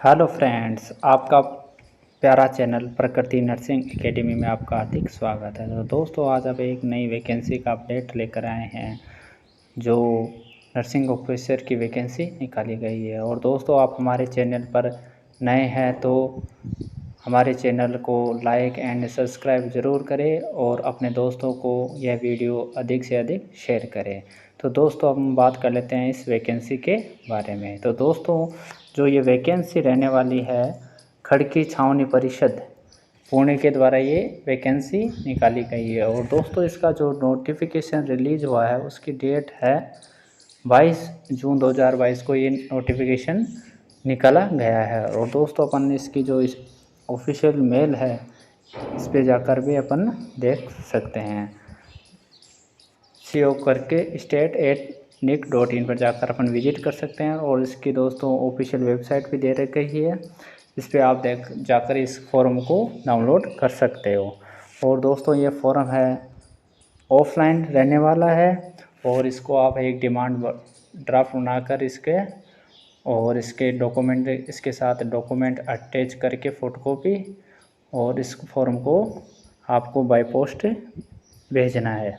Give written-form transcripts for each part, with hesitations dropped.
Hello friends, आपका प्यारा channel प्रकृति नर्सिंग एकेडमी में आपका हार्दिक स्वागत है। तो दोस्तों, आज आप एक नई वैकेंसी का अपडेट लेकर आए हैं, जो नर्सिंग ऑफिसर की वैकेंसी निकाली गई है। और दोस्तों, आप हमारे चैनल पर नए हैं तो हमारे चैनल को लाइक एंड सब्सक्राइब ज़रूर करें और अपने दोस्तों को यह वीडियो अधिक से अधिक शेयर करें। तो दोस्तों, हम बात कर लेते हैं इस वैकेंसी के बारे में। तो दोस्तों, जो ये वैकेंसी रहने वाली है, खड़की छावनी परिषद पुणे के द्वारा ये वैकेंसी निकाली गई है। और दोस्तों, इसका जो नोटिफिकेशन रिलीज़ हुआ है उसकी डेट है 22 जून 2022 को ये नोटिफिकेशन निकाला गया है। और दोस्तों, अपन इसकी जो इस ऑफिशियल मेल है, इस पे जाकर भी अपन देख सकते हैं। CO करके state@nic.in पर जाकर अपन विजिट कर सकते हैं। और इसकी दोस्तों ऑफिशियल वेबसाइट भी दे रखी है, इस पर आप जाकर इस फॉर्म को डाउनलोड कर सकते हो। और दोस्तों, ये फॉर्म है ऑफलाइन रहने वाला है और इसको आप एक डिमांड ड्राफ्ट बनाकर इसके डॉक्यूमेंट इसके साथ डॉक्यूमेंट अटैच करके फ़ोटोकॉपी और इस फॉर्म को आपको बाय पोस्ट भेजना है।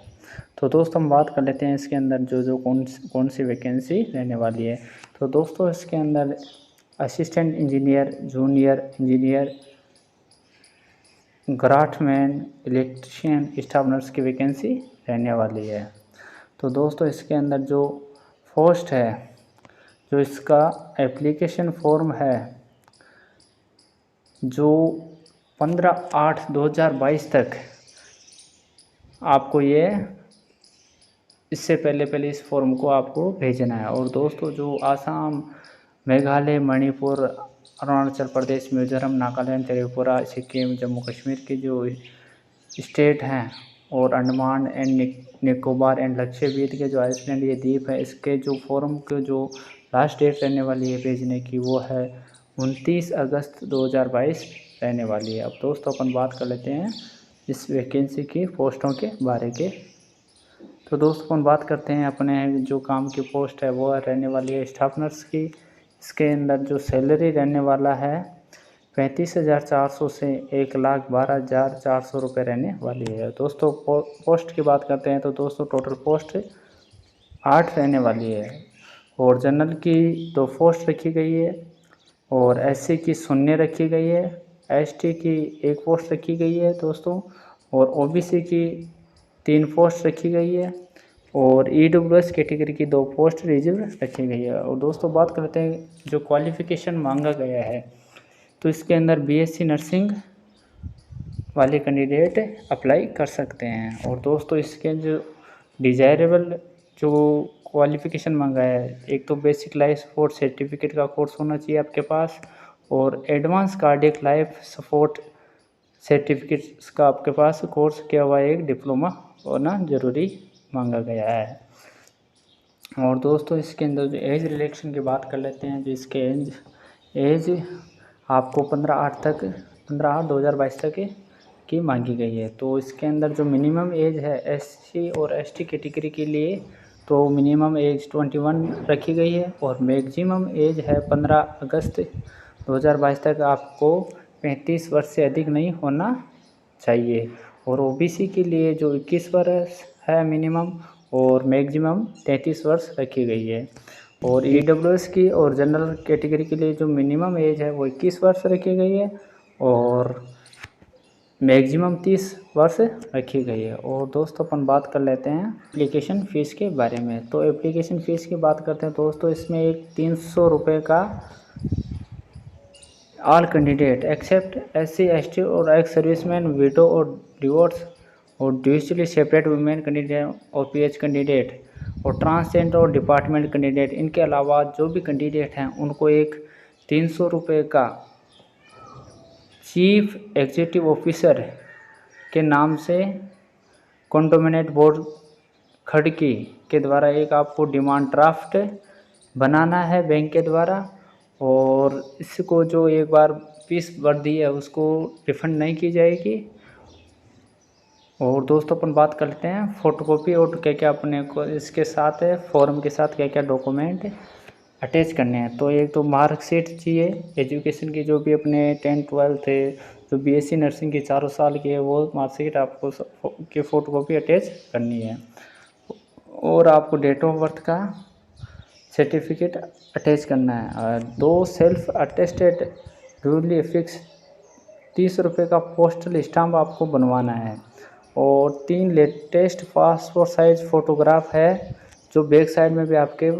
तो दोस्तों, हम बात कर लेते हैं इसके अंदर जो कौन सी वैकेंसी रहने वाली है। तो दोस्तों, इसके अंदर assistant engineer, junior engineer, draftsman, electrician, staff nurse की वैकेंसी रहने वाली है। तो दोस्तों, इसके अंदर जो पोस्ट है, जो इसका एप्लीकेशन फॉर्म है, जो 15/8/2022 तक आपको इससे पहले इस फॉर्म को आपको भेजना है। और दोस्तों, जो आसाम, मेघालय, मणिपुर, अरुणाचल प्रदेश, मिजोरम, नागालैंड, त्रिपुरा, सिक्किम, जम्मू कश्मीर के जो स्टेट हैं और अंडमान एंड निकोबार एंड लक्षद्वीप के जो आइसलैंड ये द्वीप है, इसके जो फॉर्म के जो लास्ट डेट रहने वाली है भेजने की, वो है 29 अगस्त 2022 रहने वाली है। अब दोस्तों, अपन बात कर लेते हैं इस वैकेंसी की पोस्टों के बारे के। तो दोस्तों, अपन बात करते हैं अपने जो काम की पोस्ट है वो रहने वाली है स्टाफ नर्स की। इसके अंदर जो सैलरी रहने वाला है 35,400 से 1,12,400 रुपये रहने वाली है। दोस्तों, पोस्ट की बात करते हैं तो दोस्तों टोटल पोस्ट 8 रहने वाली है। और जनरल की 2 पोस्ट रखी गई है और SC की 0 रखी गई है, ST की 1 पोस्ट रखी गई है दोस्तों, और OBC की 3 पोस्ट रखी गई है और EWS कैटेगरी की 2 पोस्ट रिजर्व रखी गई है। और दोस्तों, बात करते हैं जो क्वालिफ़िकेशन मांगा गया है, तो इसके अंदर BSc नर्सिंग वाले कैंडिडेट अप्लाई कर सकते हैं। और दोस्तों, इसके जो डिज़ायरेबल जो क्वालिफ़िकेशन मांगा है, एक तो बेसिक लाइफ सपोर्ट सर्टिफिकेट का कोर्स होना चाहिए आपके पास, और advance cardiac life support certificates का आपके पास कोर्स किया हुआ एक डिप्लोमा होना ज़रूरी मांगा गया है। और दोस्तों, इसके अंदर जो एज रिलेक्शन की बात कर लेते हैं, जो इसके एज आपको 15/8/2022 तक की मांगी गई है। तो इसके अंदर जो मिनिमम एज है SC और ST कैटेगरी के लिए, तो मिनिमम एज 21 रखी गई है और मैक्सिमम एज है 15 अगस्त 2022 तक आपको 35 वर्ष से अधिक नहीं होना चाहिए। और OBC के लिए जो 21 वर्ष है मिनिमम और मैक्सिमम 33 वर्ष रखी गई है। और EWS की और जनरल कैटेगरी के लिए जो मिनिमम एज है वो 21 वर्ष रखी गई है और मैक्सिमम 30 वर्ष रखी गई है। और दोस्तों, अपन बात कर लेते हैं एप्लीकेशन फ़ीस के बारे में। तो एप्लीकेशन फ़ीस की बात करते हैं दोस्तों, इसमें एक 300 रुपये का all candidate except SC ST और एक्स सर्विसमैन, विडो और डिवोर्स और ड्यूशली सेपरेट वुमेन कैंडिडेट और PH कैंडिडेट और ट्रांसजेंडर और डिपार्टमेंट कैंडिडेट, इनके अलावा जो भी कैंडिडेट हैं उनको एक 300 रुपये का चीफ एग्जीक्यूटिव ऑफिसर के नाम से कंटोमिनेट बोर्ड खड़की के द्वारा एक आपको डिमांड ड्राफ्ट बनाना है बैंक के द्वारा। और इसको जो एक बार फीस भर दी है उसको रिफंड नहीं की जाएगी। और दोस्तों, अपन बात करते हैं फ़ोटोकॉपी और क्या क्या अपने को इसके साथ है, फॉर्म के साथ क्या क्या डॉक्यूमेंट अटैच करने हैं। तो एक तो मार्कशीट चाहिए एजुकेशन की, जो भी अपने 10th 12th है, जो बीएससी नर्सिंग की 4 साल की है, वो मार्कशीट आपको की फ़ोटोकॉपी अटैच करनी है। और आपको डेट ऑफ बर्थ का सर्टिफिकेट अटैच करना है। और 2 सेल्फ अटेस्टेड ड्यूली फिक्स 30 रुपये का पोस्टल स्टाम्प आपको बनवाना है। और 3 लेटेस्ट पासपोर्ट साइज फ़ोटोग्राफ है, जो बैक साइड में भी आपके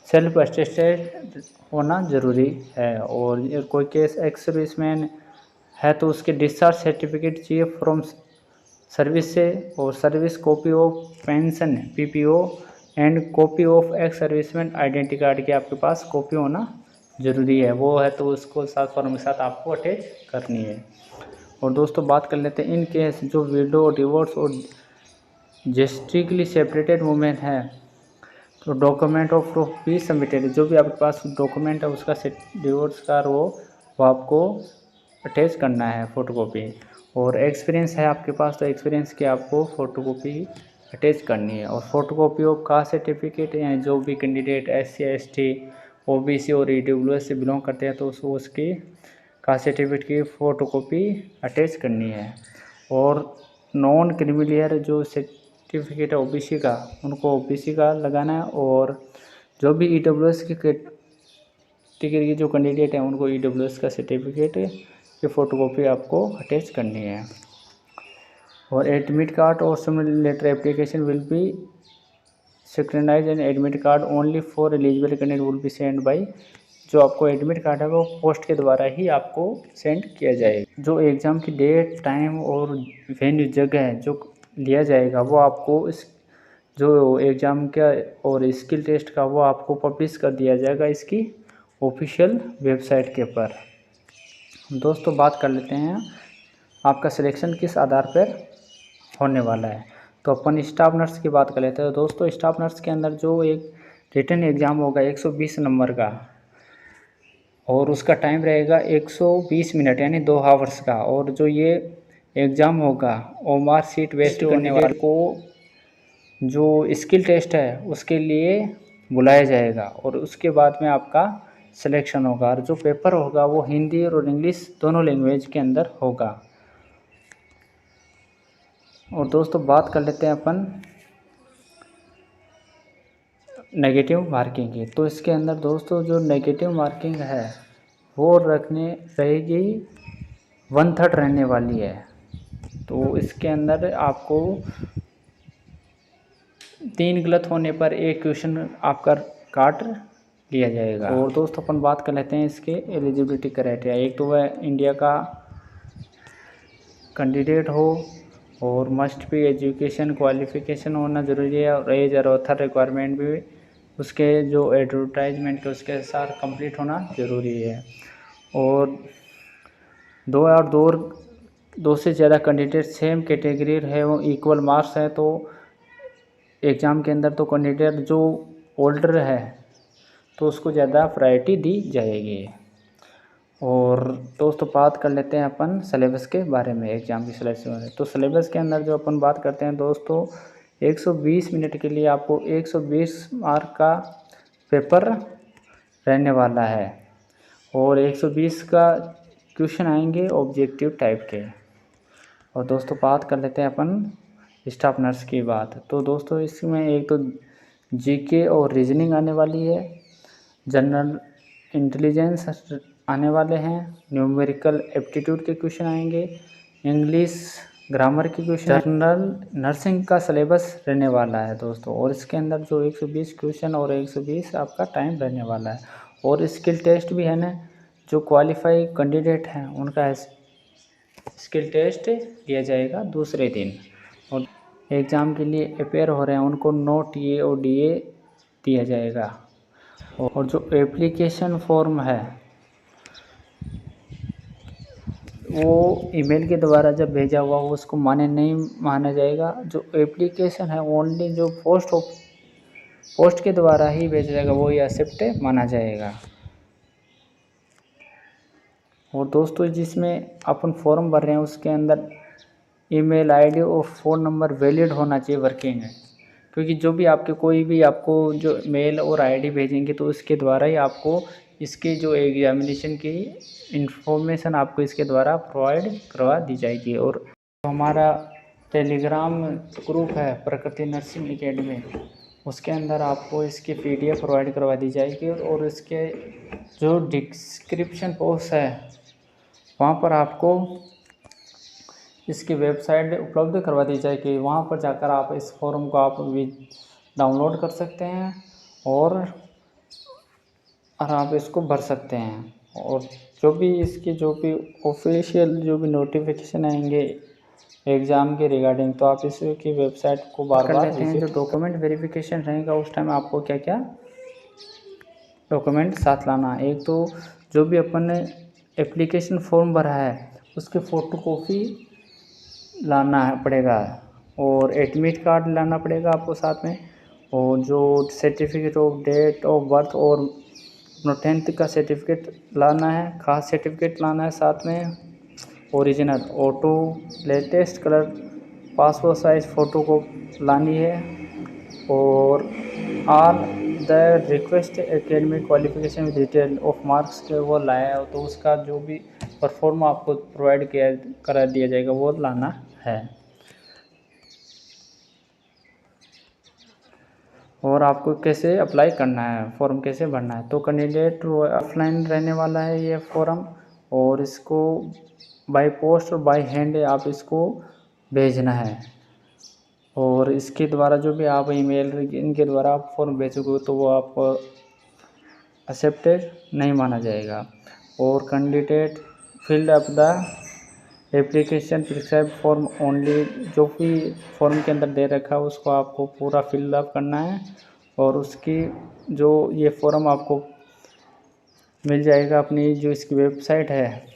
सेल्फ अटेस्टेड होना ज़रूरी है। और ये कोई केस एक्स सर्विसमैन है तो उसके डिस्चार्ज सर्टिफिकेट चाहिए फ्रॉम सर्विस से, और service copy of pension PPO and copy of ex serviceman identity card की आपके पास कॉपी होना ज़रूरी है। वो है तो उसको साथ फॉर्म के साथ आपको अटैच करनी है। और दोस्तों बात कर लेते हैं इन केस जो विडो डिवोर्स और जेस्टिकली सेपरेटेड वुमेन है, तो डॉक्यूमेंट ऑफ प्रूफ भी सबमिटेड, जो भी आपके पास डॉक्यूमेंट है उसका डिवोर्स का वो आपको अटैच करना है फ़ोटोकॉपी। और एक्सपीरियंस है आपके पास तो एक्सपीरियंस की आपको फ़ोटोकॉपी अटैच करनी है। और फोटोकॉपी ऑफ कास्ट सर्टिफिकेट, यानी जो भी कैंडिडेट SC ST OBC और EWS से बिलोंग करते हैं तो उसकी कास्ट सर्टिफिकेट की फ़ोटोकॉपी अटैच करनी है। और नॉन क्रिमिलियर जो सर्टिफिकेट है OBC का, उनको OBC का लगाना है। और जो भी EWS की कैटेगरी के जो कैंडिडेट हैं उनको EWS का सर्टिफिकेट की फ़ोटोकॉपी आपको अटैच करनी है। और एडमिट कार्ड और similar letter application will be synchronize and admit card only for eligible candidate will be send by, जो आपको एडमिट कार्ड है वो पोस्ट के द्वारा ही आपको सेंड किया जाएगा। जो एग्ज़ाम की डेट टाइम और वेन्यू जगह जो लिया जाएगा वो आपको इस जो एग्ज़ाम का और स्किल टेस्ट का वो आपको पब्लिश कर दिया जाएगा इसकी ऑफिशियल वेबसाइट के ऊपर। दोस्तों बात कर लेते हैं आपका सिलेक्शन किस आधार पर होने वाला है। तो अपन स्टाफ नर्स की बात कर लेते हैं। दोस्तों स्टाफ नर्स के अंदर जो एक रिटन एग्ज़ाम होगा 120 नंबर का, और उसका टाइम रहेगा 120 मिनट यानी 2 आवर्स का। और जो ये एग्ज़ाम होगा OMR सीट वेस्ट करने वाले को जो स्किल टेस्ट है उसके लिए बुलाया जाएगा, और उसके बाद में आपका सिलेक्शन होगा। और जो पेपर होगा वो हिंदी और इंग्लिश दोनों लैंग्वेज के अंदर होगा। और दोस्तों बात कर लेते हैं अपन नेगेटिव मार्किंग की। तो इसके अंदर दोस्तों जो नेगेटिव मार्किंग है वो रहेगी 1/3 रहने वाली है। तो इसके अंदर आपको 3 गलत होने पर एक क्वेश्चन आपका काट लिया जाएगा। और दोस्तों अपन बात कर लेते हैं इसके एलिजिबिलिटी क्राइटेरिया। एक तो वह इंडिया का कैंडिडेट हो, और मस्ट भी एजुकेशन क्वालिफिकेशन होना ज़रूरी है। और एज और ऑथर रिक्वायरमेंट भी उसके जो एडवर्टाइजमेंट के उसके साथ कंप्लीट होना ज़रूरी है। और दो से ज़्यादा कैंडिडेट सेम कैटेगरी है वो इक्वल मार्क्स है, तो एग्ज़ाम के अंदर तो कैंडिडेट जो ओल्डर है तो उसको ज़्यादा प्रायोरिटी दी जाएगी। और दोस्तों बात कर लेते हैं अपन सिलेबस के बारे में, एग्ज़ाम की सिलेबस में। तो सिलेबस के अंदर जो अपन बात करते हैं दोस्तों, 120 मिनट के लिए आपको 120 मार्क का पेपर रहने वाला है, और 120 का क्वेश्चन आएंगे ऑब्जेक्टिव टाइप के। और दोस्तों बात कर लेते हैं अपन स्टाफ नर्स की बात। तो दोस्तों इसमें एक तो GK और रीजनिंग आने वाली है, जनरल इंटेलिजेंस आने वाले हैं, न्यूमेरिकल एप्टीट्यूड के क्वेश्चन आएंगे, इंग्लिश ग्रामर के क्वेश्चन, जनरल नर्सिंग का सिलेबस रहने वाला है दोस्तों। और इसके अंदर जो 120 क्वेश्चन और 120 आपका टाइम रहने वाला है। और स्किल टेस्ट भी है ना, जो क्वालिफाई कैंडिडेट हैं उनका स्किल टेस्ट लिया जाएगा दूसरे दिन। और एग्ज़ाम के लिए अपेयर हो रहे हैं उनको नो TA और DA दिया जाएगा। और जो एप्लीकेशन फॉर्म है वो ईमेल के द्वारा जब भेजा हुआ हो उसको मान्य नहीं माना जाएगा। जो एप्लीकेशन है ओनली जो पोस्ट के द्वारा ही भेजा जाएगा वो ही एक्सेप्ट माना जाएगा। और दोस्तों जिसमें अपन फॉर्म भर रहे हैं उसके अंदर ईमेल ID और फ़ोन नंबर वैलिड होना चाहिए वर्किंग है। क्योंकि जो भी आपके कोई भी आपको जो मेल और आईडी भेजेंगे तो इसके द्वारा ही आपको इसके जो एग्जामिनेशन की इंफॉर्मेशन आपको इसके द्वारा प्रोवाइड करवा दी जाएगी। और हमारा टेलीग्राम ग्रुप है प्रकृति नर्सिंग एकेडमी, उसके अंदर आपको इसकी PDF प्रोवाइड करवा दी जाएगी और इसके जो डिस्क्रिप्शन बॉक्स है वहाँ पर आपको इसकी वेबसाइट उपलब्ध करवा दी जाएगी। वहाँ पर जाकर आप इस फॉर्म को आप भी डाउनलोड कर सकते हैं और आप इसको भर सकते हैं। और जो भी इसकी जो भी ऑफिशियल जो भी नोटिफिकेशन आएंगे एग्ज़ाम के रिगार्डिंग, तो आप इसकी वेबसाइट को बार बार लेते हैं। जो डॉक्यूमेंट वेरिफिकेशन रहेगा उस टाइम आपको क्या क्या डॉक्यूमेंट साथ लाना। एक तो जो भी अपन ने एप्लीकेशन फॉर्म भरा है उसकी फ़ोटोकॉपी लाना पड़ेगा और एडमिट कार्ड लाना पड़ेगा आपको साथ में, और जो certificate of date of birth और अपना 10th का सर्टिफिकेट लाना है, खास सर्टिफिकेट लाना है साथ में, original auto latest colour passport size photo को लानी है, और all the request academic qualification detail of marks के वो लाया है, तो उसका जो भी परफॉर्म आपको प्रोवाइड करा दिया जाएगा वो लाना है। और आपको कैसे अप्लाई करना है, फॉर्म कैसे भरना है, तो कैंडिडेट ऑफलाइन रहने वाला है ये फॉर्म, और इसको बाय पोस्ट और बाय हैंड आप इसको भेजना है। और इसके द्वारा जो भी आप ईमेल इनके द्वारा आप फॉर्म भेजोगे तो वो आप एक्सेप्टेड नहीं माना जाएगा। और candidate filled up the application prescribe form only, जो भी फॉर्म के अंदर दे रखा है उसको आपको पूरा फिल अप करना है। और उसकी जो ये फॉर्म आपको मिल जाएगा अपनी जो इसकी वेबसाइट है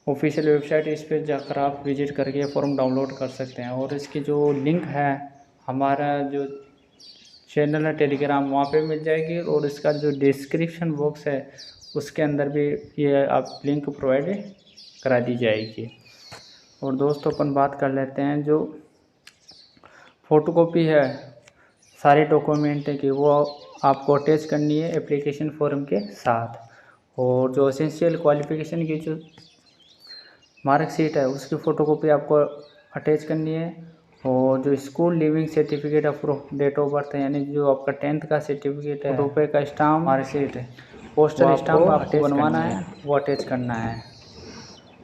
ऑफिशियल वेबसाइट, इस पर जाकर आप विजिट करके फॉर्म डाउनलोड कर सकते हैं। और इसकी जो लिंक है हमारा जो चैनल है टेलीग्राम वहाँ पे मिल जाएगी, और इसका जो डिस्क्रिप्शन बॉक्स है उसके अंदर भी ये आप लिंक प्रोवाइड करा दी जाएगी। और दोस्तों अपन बात कर लेते हैं जो फ़ोटोकॉपी है सारे डॉक्यूमेंट की वो आपको अटैच करनी है एप्लीकेशन फॉर्म के साथ। और जो एसेंशियल क्वालिफ़िकेशन की जो मार्कशीट है उसकी फ़ोटोकॉपी आपको अटैच करनी है। और जो school living certificate of date of birth है, यानी जो आपका 10th का सर्टिफिकेट है, रुपये का स्टाम्प मार्कशीट है, पोस्टल स्टाम्प आपको बनवाना है, वो अटैच करना है।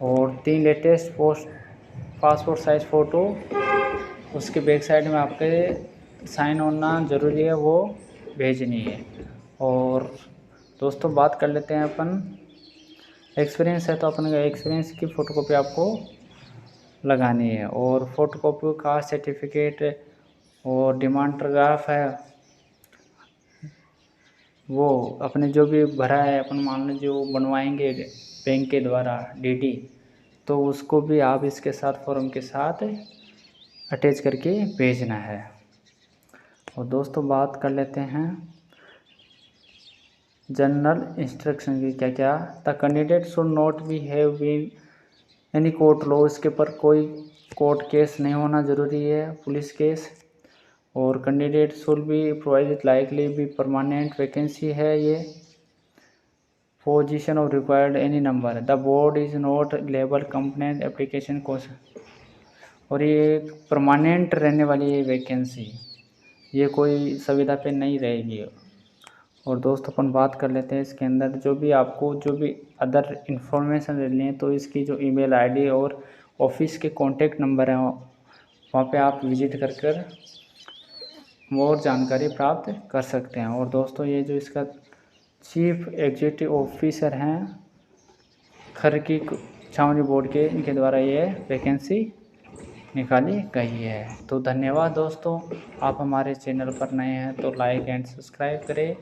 और 3 लेटेस्ट पासपोर्ट साइज़ फ़ोटो उसके बैक साइड में आपके साइन होना ज़रूरी है, वो भेजनी है। और दोस्तों बात कर लेते हैं अपन एक्सपीरियंस है, तो अपन का एक्सपीरियंस की फ़ोटोकॉपी आपको लगानी है। और फ़ोटोकॉपी का सर्टिफिकेट और डिमांड है वो अपने जो भी भरा है अपन मान लो जो बनवाएंगे बैंक के द्वारा DD, तो उसको भी आप इसके साथ फॉर्म के साथ अटैच करके भेजना है। और दोस्तों बात कर लेते हैं जनरल इंस्ट्रक्शन की क्या क्या। The candidate should not be have been any court law, इसके पर कोई कोर्ट केस नहीं होना ज़रूरी है, पुलिस केस। और candidate should be provided likely भी परमानेंट वैकेंसी है ये, position of required any number, the board is not liable complaint application question, और ये परमानेंट रहने वाली ये वैकेंसी, ये कोई सुविधा पे नहीं रहेगी। और दोस्तों अपन बात कर लेते हैं इसके अंदर जो भी आपको जो भी अदर इन्फॉर्मेशन लेनी है, तो इसकी जो ईमेल आईडी और ऑफिस के कॉन्टैक्ट नंबर हैं वहाँ पे आप विजिट कर और जानकारी प्राप्त कर सकते हैं। और दोस्तों ये जो इसका चीफ एग्जीक्यूटिव ऑफिसर हैं खरकी छावनी बोर्ड के, इनके द्वारा ये वैकेंसी निकाली गई है। तो धन्यवाद दोस्तों, आप हमारे चैनल पर नए हैं तो लाइक एंड सब्सक्राइब करें।